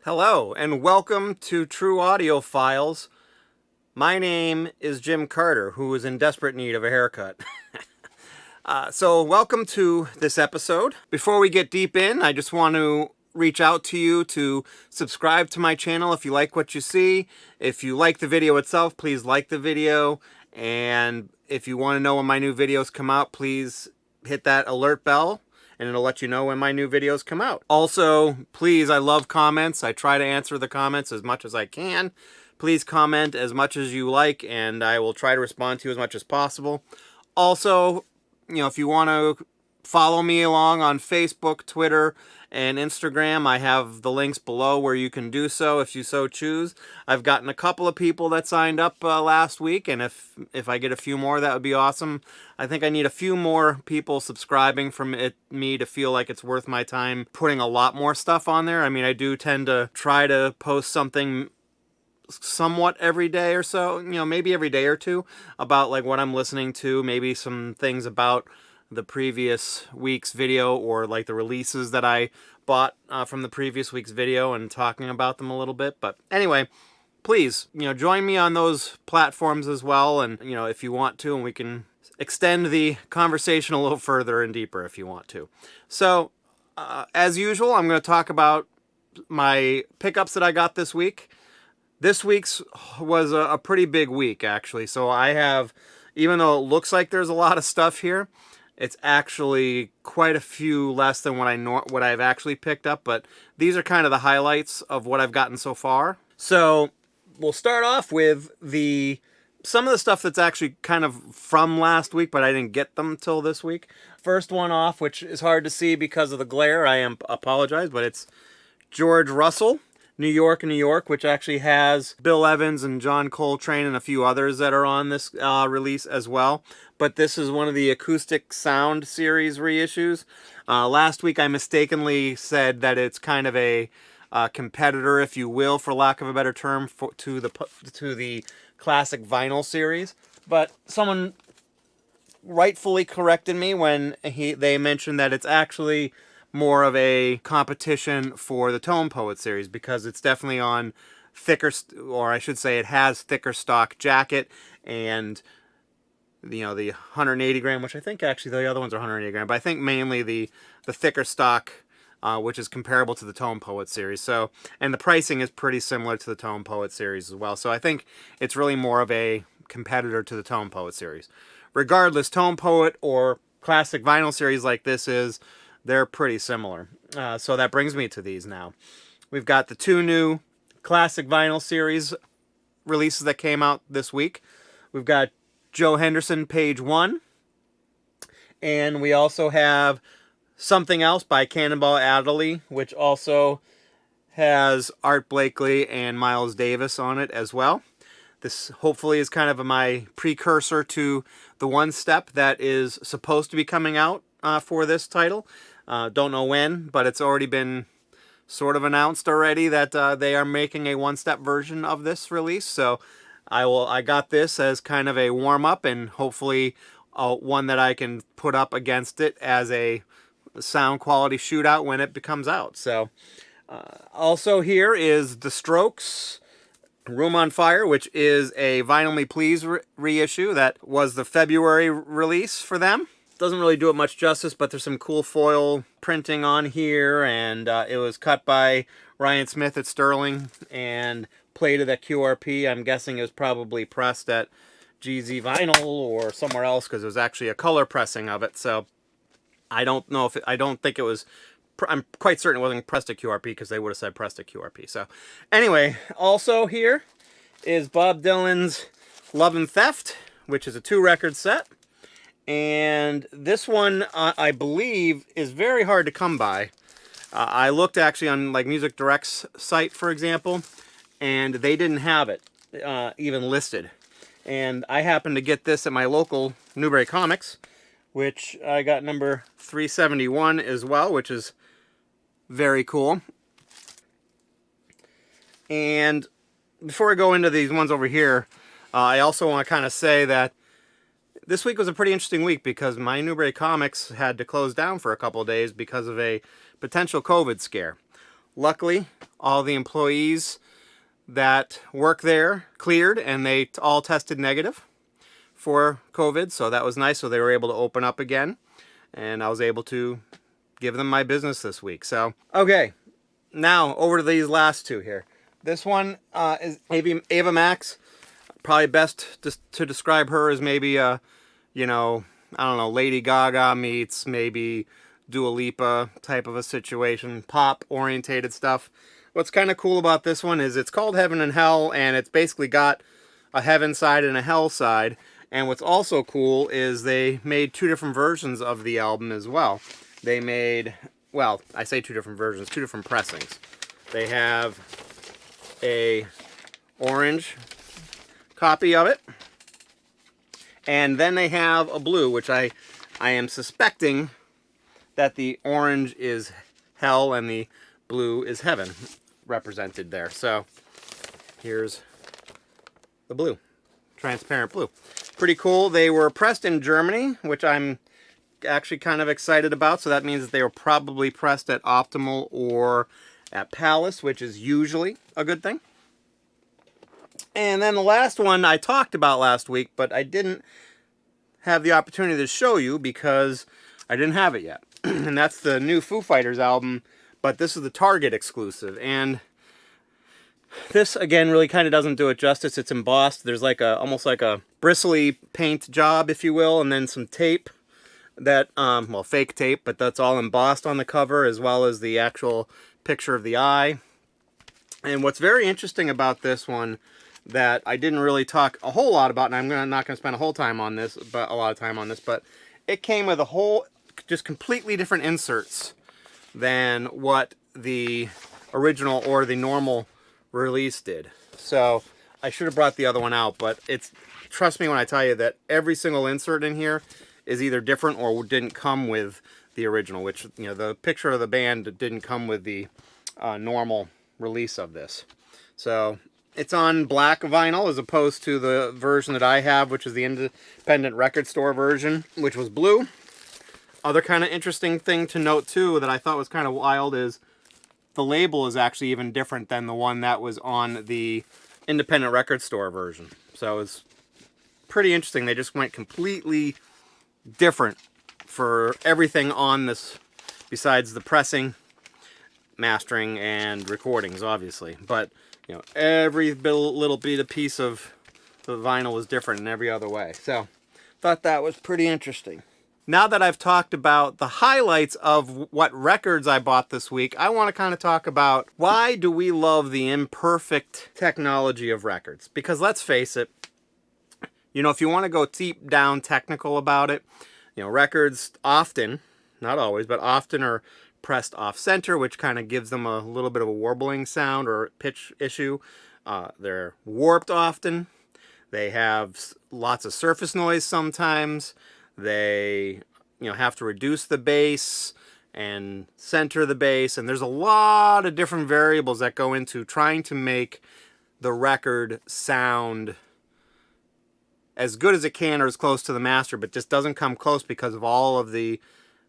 Hello, and welcome to True Audio Files. My name is Jim Carter, who is in desperate need of a haircut. So welcome to this episode. Before we get deep in, I just want to reach out to you to subscribe to my channel if you like what you see. If you like the video itself, please like the video. And if you want to know when my new videos come out, please hit that alert bell, and it'll let you know when my new videos come out. Also, please, I love comments. I try to answer the comments as much as I can. Please comment as much as you like, and I will try to respond to you as much as possible. Also, if you want to follow me along on Facebook, Twitter, and Instagram, I have the links below where you can do so if you so choose. I've gotten a couple of people that signed up last week, and if I get a few more, that would be awesome. I think I need a few more people subscribing from me to feel like it's worth my time putting a lot more stuff on there. I mean, I do tend to try to post something somewhat every day or so, maybe every day or two, about like what I'm listening to, maybe some things about the previous week's video, or like the releases that I bought from the previous week's video, and talking about them a little bit. But anyway, please, join me on those platforms as well, and if you want to, and we can extend the conversation a little further and deeper if you want to. So as usual, I'm going to talk about my pickups that I got this week. This week's was a pretty big week, actually. So I have, even though it looks like there's a lot of stuff here, it's actually quite a few less than what I've actually picked up. But these are kind of the highlights of what I've gotten so far. So we'll start off with some of the stuff that's actually kind of from last week, but I didn't get them till this week. First one off, which is hard to see because of the glare, I apologize, but it's George Russell, New York, New York, which actually has Bill Evans and John Coltrane and a few others that are on this release as well. But this is one of the Acoustic Sound series reissues. Last week I mistakenly said that it's kind of a competitor, if you will, for lack of a better term, to the classic vinyl series. But someone rightfully corrected me when they mentioned that it's actually more of a competition for the Tone Poet series, because it's definitely on thicker, or I should say it has thicker stock jacket, and the 180 gram, which I think actually the other ones are 180 gram, but I think mainly the thicker stock, which is comparable to the Tone Poet series. So, and the pricing is pretty similar to the Tone Poet series as well. So I think it's really more of a competitor to the Tone Poet series. Regardless, Tone Poet or classic vinyl series like this they're pretty similar. So that brings me to these now. We've got the two new classic vinyl series releases that came out this week. We've got Joe Henderson, Page 1. And we also have Something Else by Cannonball Adderley, which also has Art Blakey and Miles Davis on it as well. This hopefully is kind of my precursor to the one step that is supposed to be coming out for this title. Don't know when, but it's already been sort of announced already that they are making a one-step version of this release. So I got this as kind of a warm-up, and hopefully one that I can put up against it as a sound quality shootout when it comes out. So also here is The Strokes, Room on Fire, which is a Vinyl Me Please reissue that was the February release for them. Doesn't really do it much justice, but there's some cool foil printing on here, and it was cut by Ryan Smith at Sterling and plated at QRP. I'm guessing it was probably pressed at GZ Vinyl or somewhere else, because it was actually a color pressing of it. So I don't know if I don't think it was. I'm quite certain it wasn't pressed at QRP, because they would have said pressed at QRP. So anyway, also here is Bob Dylan's Love and Theft, which is a 2-record set. And this one, I believe, is very hard to come by. I looked actually on like Music Direct's site, for example, and they didn't have it even listed. And I happened to get this at my local Newbury Comics, which I got number 371 as well, which is very cool. And before I go into these ones over here, I also want to kind of say that this week was a pretty interesting week, because my Newbury Comics had to close down for a couple of days because of a potential COVID scare. Luckily, all the employees that work there cleared, and they all tested negative for COVID, so that was nice. So they were able to open up again, and I was able to give them my business this week. So, okay, now over to these last two here. This one is Ava Max. Probably best to describe her as maybe I don't know, Lady Gaga meets maybe Dua Lipa type of a situation, pop orientated stuff. What's kind of cool about this one is it's called Heaven and Hell, and it's basically got a heaven side and a hell side. And what's also cool is they made two different versions of the album as well. They made, well, I say two different versions, two different pressings. They have a orange copy of it, and then they have a blue, which I am suspecting that the orange is hell and the blue is heaven represented there. So here's the blue, transparent blue. Pretty cool. They were pressed in Germany, which I'm actually kind of excited about. So that means that they were probably pressed at Optimal or at Palace, which is usually a good thing. And then the last one I talked about last week, but I didn't have the opportunity to show you because I didn't have it yet. And that's the new Foo Fighters album, but this is the Target exclusive. And this, again, really kind of doesn't do it justice. It's embossed. There's like almost like a bristly paint job, if you will, and then some tape that, well, fake tape, but that's all embossed on the cover, as well as the actual picture of the eye. And what's very interesting about this one that I didn't really talk a whole lot about, and I'm not going to spend a lot of time on this, but it came with a whole, just completely different inserts than what the original or the normal release did. So I should have brought the other one out, but trust me when I tell you that every single insert in here is either different or didn't come with the original, which, the picture of the band didn't come with the normal release of this. So it's on black vinyl as opposed to the version that I have, which is the independent record store version, which was blue. Other kind of interesting thing to note too that I thought was kind of wild is the label is actually even different than the one that was on the independent record store version. So it's pretty interesting. They just went completely different for everything on this, besides the pressing, mastering, and recordings, obviously. But every little bit of piece of the vinyl was different in every other way. So thought that was pretty interesting. Now that I've talked about the highlights of what records I bought this week, I want to kind of talk about why do we love the imperfect technology of records? Because let's face it, if you want to go deep down technical about it, records often, not always, but often are pressed off center, which kind of gives them a little bit of a warbling sound or pitch issue. They're warped often. They have lots of surface noise sometimes. They, have to reduce the bass and center the bass. And there's a lot of different variables that go into trying to make the record sound as good as it can or as close to the master, but just doesn't come close because of all of the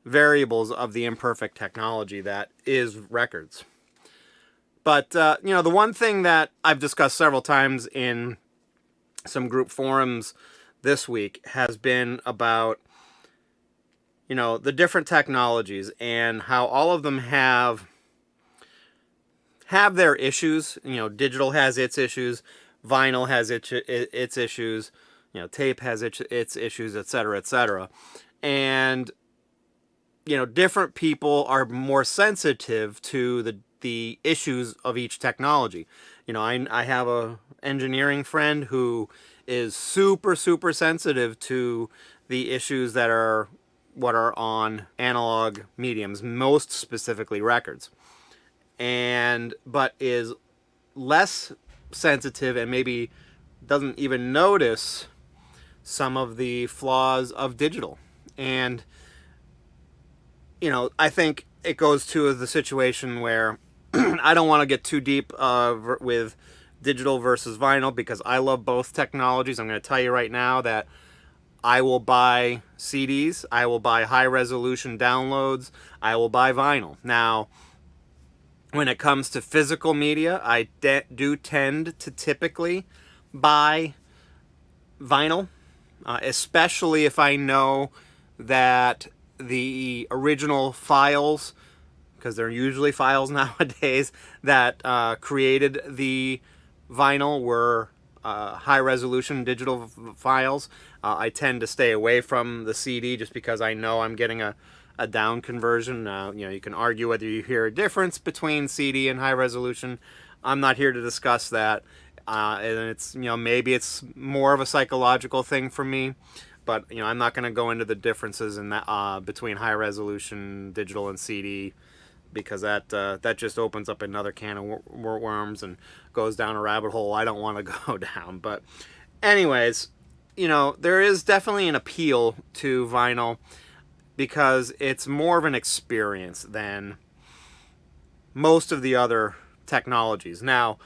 variables of the imperfect technology that is records. But, the one thing that I've discussed several times in some group forums this week has been about, the different technologies and how all of them have their issues. Digital has its issues, vinyl has its issues, tape has its issues, etc., etc. And different people are more sensitive to the issues of each technology. I have a engineering friend who is super, super sensitive to the issues that are what are on analog mediums, most specifically records, but is less sensitive and maybe doesn't even notice some of the flaws of digital. And I think it goes to the situation where I don't want to get too deep with digital versus vinyl because I love both technologies. I'm going to tell you right now that I will buy CDs, I will buy high resolution downloads, I will buy vinyl. Now, When it comes to physical media, I do tend to typically buy vinyl, especially if I know that the original files, because they're usually files nowadays, that created the vinyl were high resolution digital files. I tend to stay away from the CD just because I know I'm getting a down conversion. You can argue whether you hear a difference between CD and high resolution. I'm not here to discuss that. And it's, maybe it's more of a psychological thing for me, but I'm not going to go into the differences in that between high resolution digital and CD, because that just opens up another can of worms and goes down a rabbit hole I don't want to go down. But anyways, there is definitely an appeal to vinyl because it's more of an experience than most of the other technologies. Now,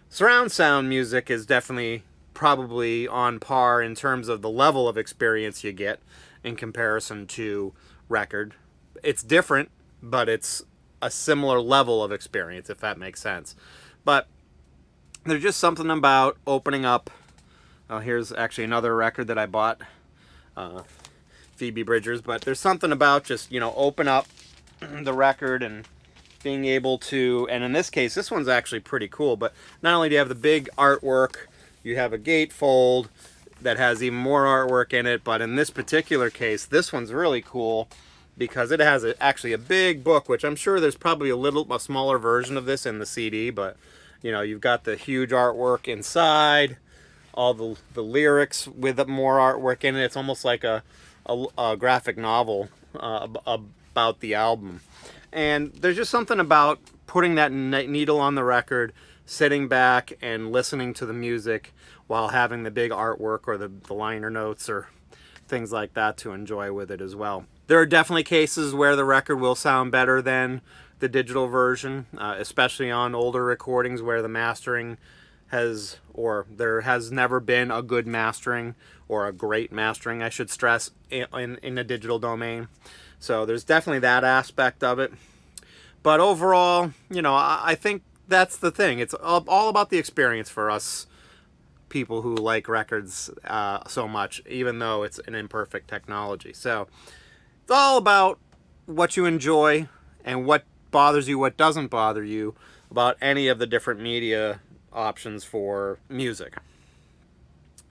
surround sound music is definitely probably on par in terms of the level of experience you get in comparison to record. It's different, but it's a similar level of experience, if that makes sense. But there's just something about opening up. Oh, here's actually another record that I bought, Phoebe Bridgers. But there's something about just, open up the record and being able to, and in this case, this one's actually pretty cool. But not only do you have the big artwork, you have a gatefold that has even more artwork in it. But in this particular case, this one's really cool because it has actually a big book, which I'm sure there's probably a smaller version of this in the CD, but you've got the huge artwork inside, all the lyrics with more artwork in it. It's almost like a graphic novel about the album. And there's just something about putting that needle on the record, sitting back and listening to the music while having the big artwork or the liner notes or things like that to enjoy with it as well. There are definitely cases where the record will sound better than the digital version, especially on older recordings where the mastering there has never been a good mastering, or a great mastering, I should stress, in a digital domain. So there's definitely that aspect of it. But overall, I think that's the thing. It's all about the experience for us people who like records so much, even though it's an imperfect technology. So it's all about what you enjoy and what bothers you, what doesn't bother you about any of the different media options for music.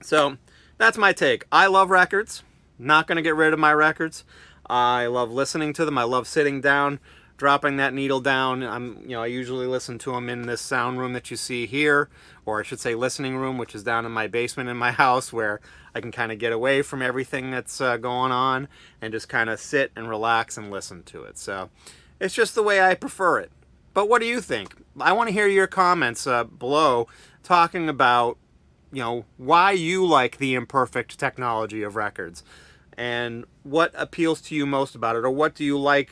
So that's my take. I love records. Not going to get rid of my records. I love listening to them. I love sitting down, dropping that needle down. I usually listen to them in this sound room that you see here, or I should say listening room, which is down in my basement in my house, where I can kind of get away from everything that's going on and just kind of sit and relax and listen to it. So it's just the way I prefer it. But what do you think? I want to hear your comments below talking about, why you like the imperfect technology of records and what appeals to you most about it, or what do you like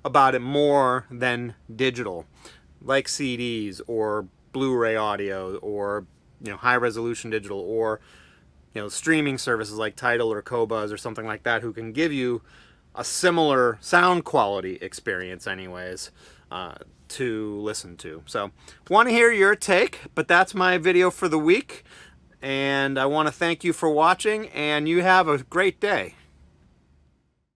about it more than digital, like CDs or Blu-ray audio, or high resolution digital, or streaming services like Tidal or Qobuz or something like that, who can give you a similar sound quality experience anyways to listen to. So want to hear your take, but that's my video for the week, and I want to thank you for watching, and you have a great day.